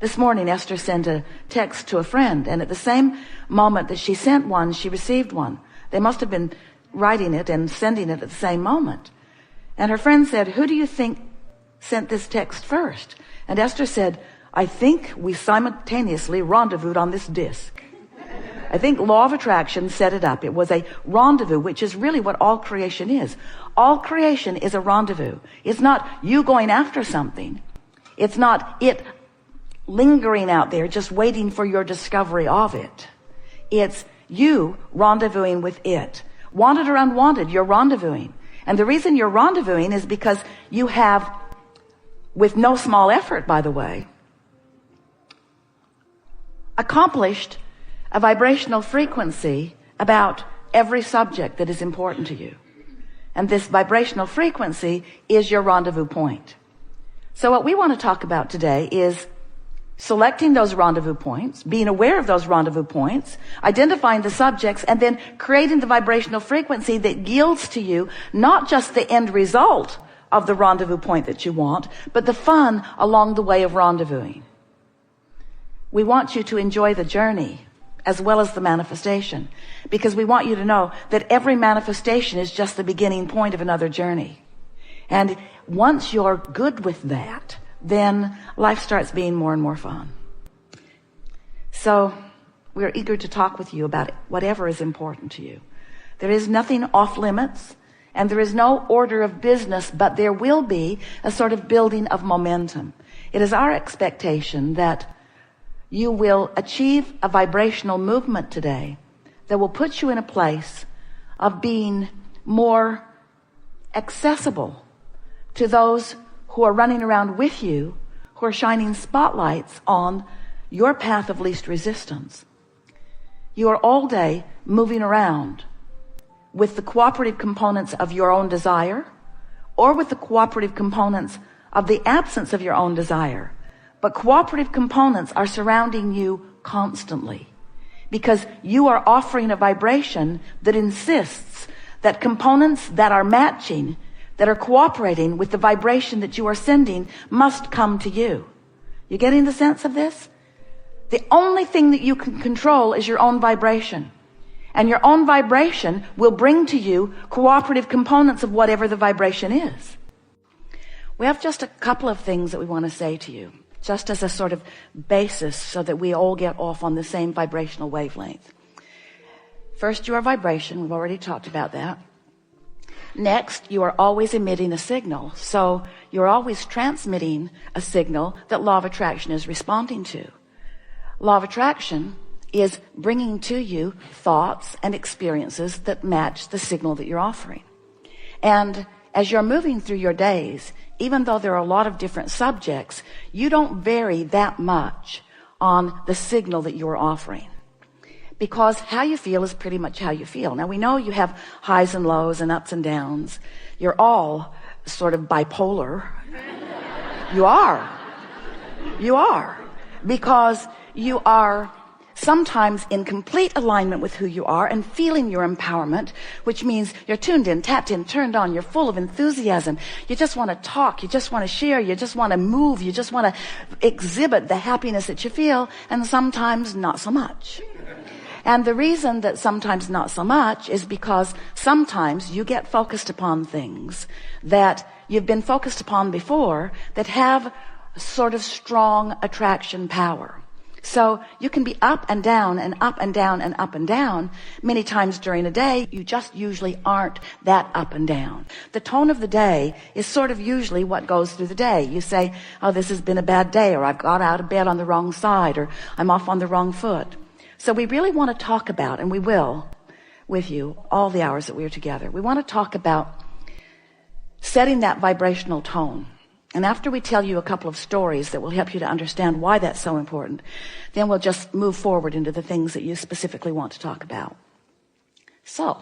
This morning, Esther sent a text to a friend, and at the same moment that she sent one, she received one. They must have been writing it and sending it at the same moment. And her friend said, "Who do you think sent this text first?" And Esther said, "I think we simultaneously rendezvoused on this disc." I think law of attraction set it up. It was a rendezvous, which is really what all creation is. All creation is a rendezvous. It's not you going after something. It's not it lingering out there just waiting for your discovery of it. It's you rendezvousing with it. Wanted or unwanted, you're rendezvousing. And the reason you're rendezvousing is because you have, with no small effort, by the way, accomplished a vibrational frequency about every subject that is important to you. And this vibrational frequency is your rendezvous point. So what we want to talk about today is selecting those rendezvous points, being aware of those rendezvous points, identifying the subjects, and then creating the vibrational frequency that yields to you not just the end result of the rendezvous point that you want, but the fun along the way of rendezvousing. We want you to enjoy the journey as well as the manifestation, because we want you to know that every manifestation is just the beginning point of another journey. And once you're good with that, then life starts being more and more fun. So we're eager to talk with you about whatever is important to you. There is nothing off limits, and there is no order of business, but there will be a sort of building of momentum. It is our expectation that you will achieve a vibrational movement today that will put you in a place of being more accessible to those who are running around with you, who are shining spotlights on your path of least resistance. You are all day moving around with the cooperative components of your own desire, or with the cooperative components of the absence of your own desire. But cooperative components are surrounding you constantly, because you are offering a vibration that insists that components that are matching, that are cooperating with the vibration that you are sending, must come to you. You getting the sense of this? The only thing that you can control is your own vibration. And your own vibration will bring to you cooperative components of whatever the vibration is. We have just a couple of things that we want to say to you, just as a sort of basis so that we all get off on the same vibrational wavelength. First, your vibration. We've already talked about that. Next, you are always emitting a signal. So you're always transmitting a signal that law of attraction is responding to. Law of attraction is bringing to you thoughts and experiences that match the signal that you're offering. And as you're moving through your days, even though there are a lot of different subjects, you don't vary that much on the signal that you're offering, because how you feel is pretty much how you feel. Now, we know you have highs and lows and ups and downs. You're all sort of bipolar. You are, because you are sometimes in complete alignment with who you are and feeling your empowerment, which means you're tuned in, tapped in, turned on, you're full of enthusiasm. You just want to talk, you just want to share, you just want to move, you just want to exhibit the happiness that you feel, and sometimes not so much. And the reason that sometimes not so much is because sometimes you get focused upon things that you've been focused upon before that have sort of strong attraction power. So you can be up and down and up and down and up and down many times during a day. You just usually aren't that up and down. The tone of the day is sort of usually what goes through the day. You say, oh, this has been a bad day, or I've got out of bed on the wrong side, or I'm off on the wrong foot. So we really want to talk about, and we will with you all the hours that we're together, we want to talk about setting that vibrational tone. And after we tell you a couple of stories that will help you to understand why that's so important, then we'll just move forward into the things that you specifically want to talk about. So,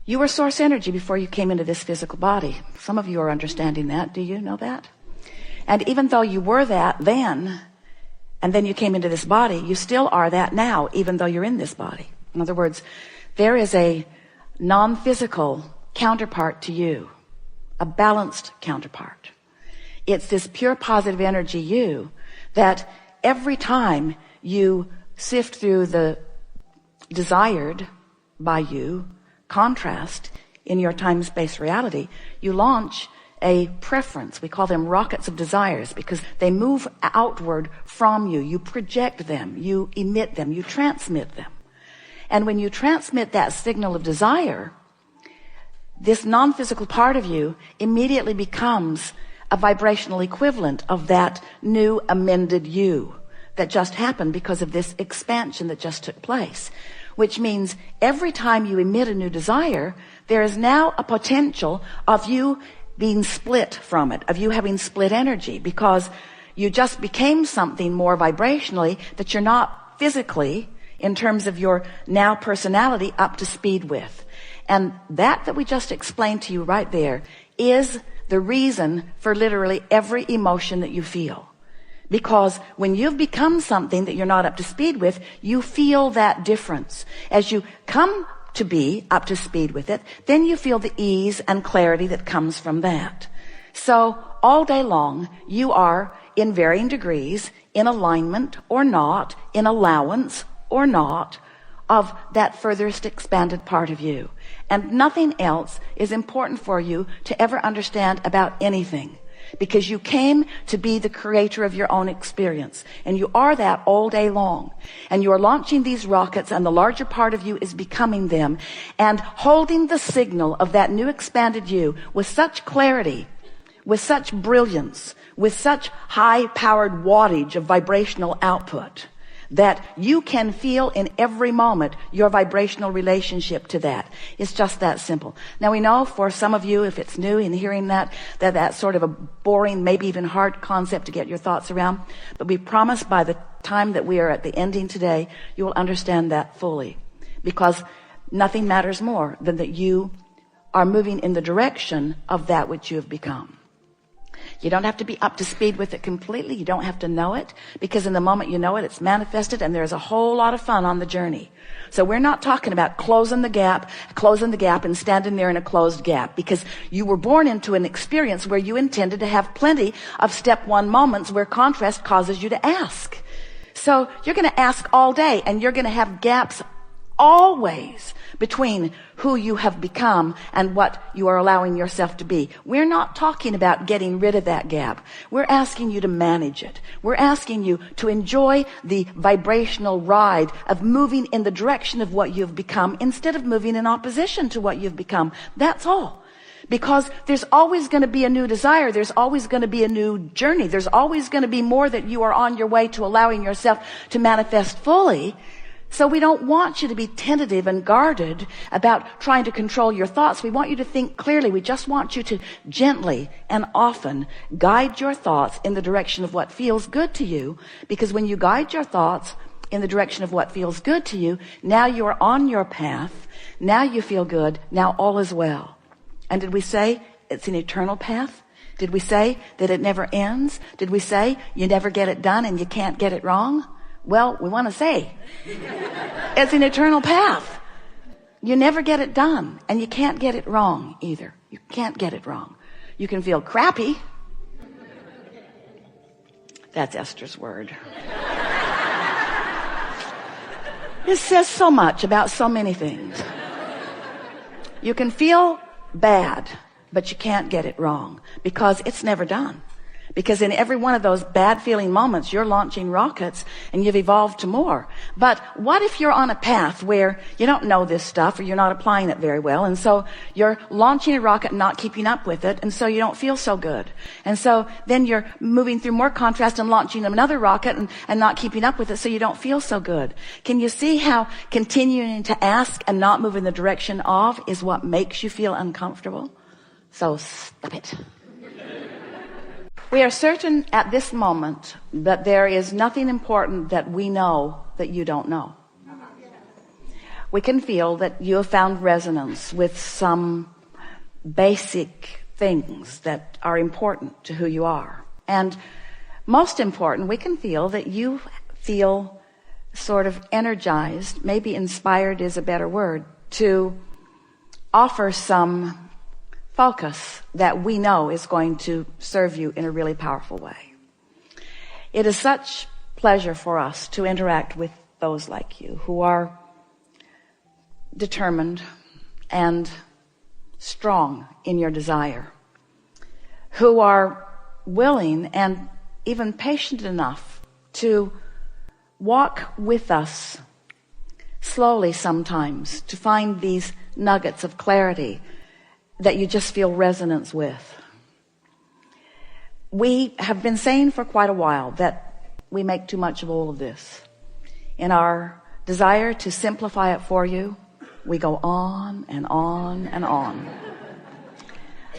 you were source energy before you came into this physical body. Some of you are understanding that. Do you know that? And even though you were that then, and then you came into this body, you still are that now, even though you're in this body. In other words, there is a non-physical counterpart to you, a balanced counterpart. It's this pure positive energy you that every time you sift through the desired by you contrast in your time-space reality, you launch a preference. We call them rockets of desires because they move outward from you. You project them, you emit them, you transmit them. And when you transmit that signal of desire, this non-physical part of you immediately becomes a vibrational equivalent of that new amended you that just happened because of this expansion that just took place. Which means every time you emit a new desire, there is now a potential of you being split from it, of you having split energy, because you just became something more vibrationally that you're not physically, in terms of your now personality, up to speed with. And that we just explained to you right there is the reason for literally every emotion that you feel. Because when you've become something that you're not up to speed with, you feel that difference. As you come to be up to speed with it, then you feel the ease and clarity that comes from that. So all day long, you are in varying degrees in alignment or not, in allowance or not, of that furthest expanded part of you. And nothing else is important for you to ever understand about anything, because you came to be the creator of your own experience, and you are that all day long. And you are launching these rockets, and the larger part of you is becoming them and holding the signal of that new expanded you with such clarity, with such brilliance, with such high-powered wattage of vibrational output, that you can feel in every moment your vibrational relationship to that. It's just that simple. Now we know for some of you, if it's new in hearing that's sort of a boring, maybe even hard concept to get your thoughts around. But we promise by the time that we are at the ending today, you will understand that fully. Because nothing matters more than that you are moving in the direction of that which you have become. You don't have to be up to speed with it completely. You don't have to know it, because in the moment you know it, it's manifested, and there's a whole lot of fun on the journey. So we're not talking about closing the gap and standing there in a closed gap, because you were born into an experience where you intended to have plenty of step one moments where contrast causes you to ask. So you're going to ask all day, and you're going to have gaps always between who you have become and what you are allowing yourself to be. We're not talking about getting rid of that gap. We're asking you to manage it. We're asking you to enjoy the vibrational ride of moving in the direction of what you've become instead of moving in opposition to what you've become. That's all. Because there's always going to be a new desire. There's always going to be a new journey. There's always going to be more that you are on your way to allowing yourself to manifest fully. So we don't want you to be tentative and guarded about trying to control your thoughts. We want you to think clearly. We just want you to gently and often guide your thoughts in the direction of what feels good to you. Because when you guide your thoughts in the direction of what feels good to you, now you are on your path. Now you feel good. Now all is well. And did we say it's an eternal path? Did we say that it never ends? Did we say you never get it done and you can't get it wrong? Well, we want to say it's an eternal path. You never get it done, and you can't get it wrong either. You can't get it wrong. You can feel crappy. That's Esther's word. It says so much about so many things. You can feel bad, but you can't get it wrong, because it's never done. Because in every one of those bad feeling moments, you're launching rockets and you've evolved to more. But what if you're on a path where you don't know this stuff, or you're not applying it very well, and so you're launching a rocket and not keeping up with it, and so you don't feel so good. And so then you're moving through more contrast and launching another rocket and not keeping up with it, so you don't feel so good. Can you see how continuing to ask and not move in the direction of is what makes you feel uncomfortable? So stop it. We are certain at this moment that there is nothing important that we know that you don't know. We can feel that you have found resonance with some basic things that are important to who you are. And most important, we can feel that you feel sort of energized, maybe inspired is a better word, to offer some focus that we know is going to serve you in a really powerful way. It is such pleasure for us to interact with those like you who are determined and strong in your desire, who are willing and even patient enough to walk with us slowly sometimes to find these nuggets of clarity that you just feel resonance with. We have been saying for quite a while that we make too much of all of this. In our desire to simplify it for you, we go on and on and on.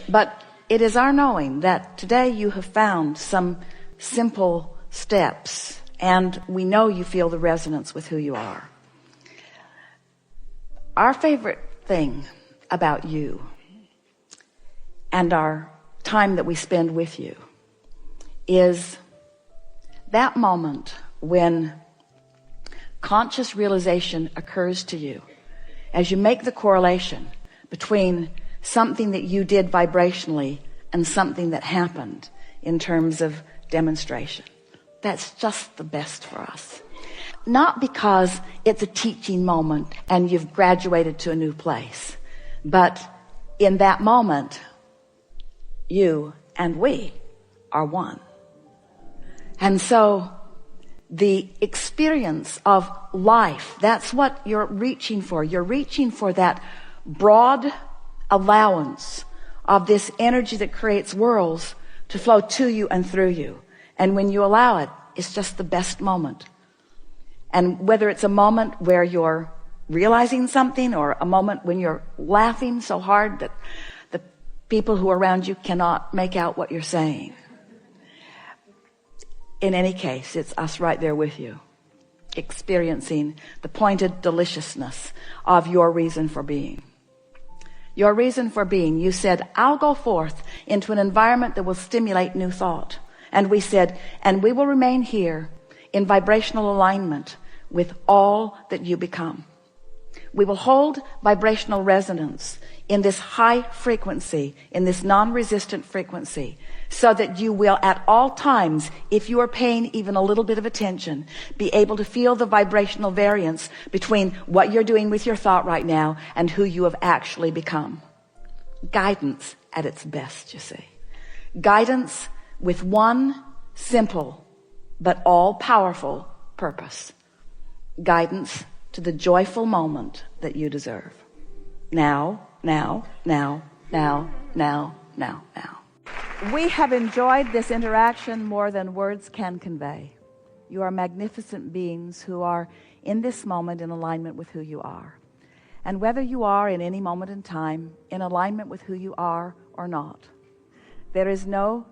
But it is our knowing that today you have found some simple steps, and we know you feel the resonance with who you are. Our favorite thing about you and our time that we spend with you is that moment when conscious realization occurs to you as you make the correlation between something that you did vibrationally and something that happened in terms of demonstration. That's just the best for us. Not because it's a teaching moment and you've graduated to a new place, but in that moment, you and we are one. And so the experience of life, that's what you're reaching for. You're reaching for that broad allowance of this energy that creates worlds to flow to you and through you. And when you allow it, it's just the best moment. And whether it's a moment where you're realizing something or a moment when you're laughing so hard that the people who are around you cannot make out what you're saying. In any case, it's us right there with you, experiencing the pointed deliciousness of your reason for being. Your reason for being, you said, I'll go forth into an environment that will stimulate new thought. And we said, and we will remain here in vibrational alignment with all that you become. We will hold vibrational resonance in this high frequency, in this non-resistant frequency, so that you will at all times, if you are paying even a little bit of attention, be able to feel the vibrational variance between what you're doing with your thought right now and who you have actually become. Guidance at its best, you see. Guidance with one simple but all-powerful purpose. Guidance to the joyful moment that you deserve. Now, now, now, now, now, now, now. We have enjoyed this interaction more than words can convey. You are magnificent beings who are in this moment in alignment with who you are. And whether you are in any moment in time in alignment with who you are or not, there is no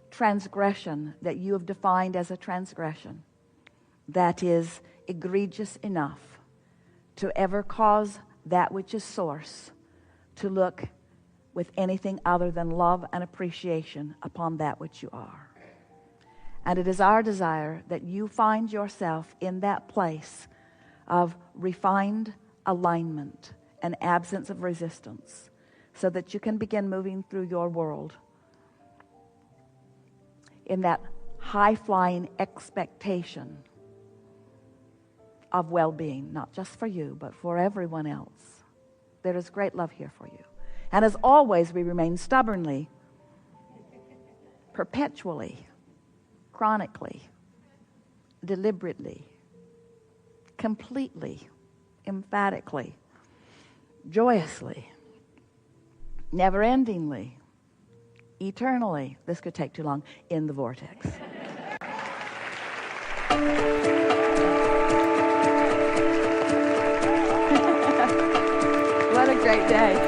transgression that you have defined as a transgression that is egregious enough to ever cause that which is source to look with anything other than love and appreciation upon that which you are. And it is our desire that you find yourself in that place of refined alignment and absence of resistance, so that you can begin moving through your world in that high-flying expectation of well-being, not just for you, but for everyone else. There is great love here for you. And as always, we remain stubbornly, perpetually, chronically, deliberately, completely, emphatically, joyously, never-endingly, eternally, this could take too long, in the vortex. What a great day.